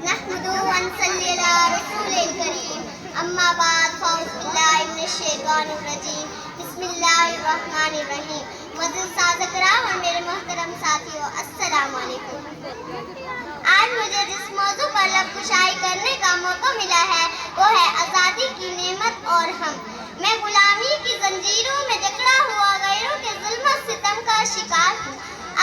نحمده ونصلي على رسول الكريم اما بعد فاعوذ بالله من الشیطان الرجیم بسم اللہ الرحمن الرحیم. معزز ساز اکرام اور میرے محترم ساتھیوں، السلام علیکم. آج مجھے جس موضوع پر لب کشائی کرنے کا موقع ملا ہے وہ ہے آزادی کی نعمت اور ہم. میں غلامی کی زنجیروں میں جکڑا ہوا غیروں کے ظلم و ستم کا شکار ہوں.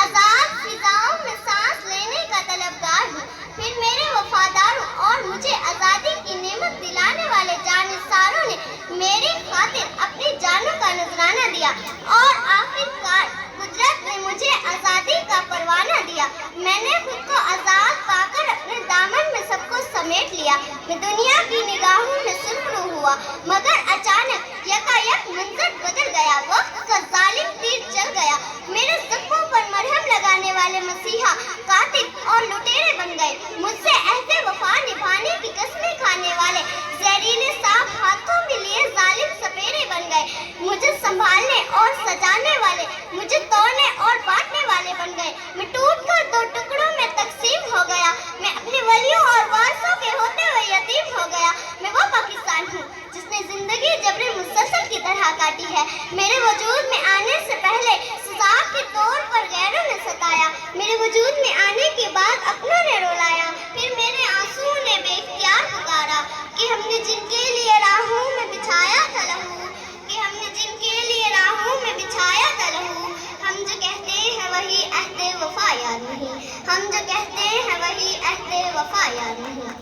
آزاد فضاؤں میں سانس لینے کا طلبگار ہوں. پھر میرے وفاداروں اور مجھے آزادی کی نعمت دلانے والے جانثاروں نے میری خاطر اپنی جانوں کا نذرانہ دیا اور آخرکار قدرت نے مجھے آزادی کا پروانہ دیا. میں نے خود کو آزاد پا کر اپنے دامن میں سب کو سمیٹ لیا. میں دنیا کی نگاہوں میں سرخرو ہوا، مگر اچانک یکایک منظر بدل گیا. وقت کا ظالم تیر چل گیا. میرے زخموں پر مرہم لگانے والے مسیحا قاتل اور لٹیرے بن گئے. مجھ سے عہد وفا نبھانے کی قسمیں کھانے والے زہریلے سانپ ہاتھوں میں لیے ظالم سپیرے بن گئے. مجھے سنبھالنے اور سجانے والے مجھے توڑنے اور بانٹنے والے بن گئے. میں ٹوٹ کر دو ٹکڑوں میں تقسیم ہو گیا. میں اپنے ولیوں اور وارثوں کے ہوتے ہوئے یتیم ہو گیا. میں وہ پاکستان ہوں جس نے زندگی جبر مسلسل کی طرح کاٹی ہے. میرے وجود میں آنے سے پہلے سزا کے طور پر غیروں نے ستایا. میرے وجود میں آنے کے بعد اپنوں نے رلایا. پھر میرے آنسوؤں نے بے اختیار پکارا کہ ہم نے جن کے لیے راہوں میں بچھایا تھا لہو، کہ ہم نے جن کے لیے راہوں میں بچھایا تھا لہو. ہم جو کہتے ہیں وہی عہد وفا یاد نہیں، ہم جو کہتے ہیں وہی عہد وفا یاد نہیں.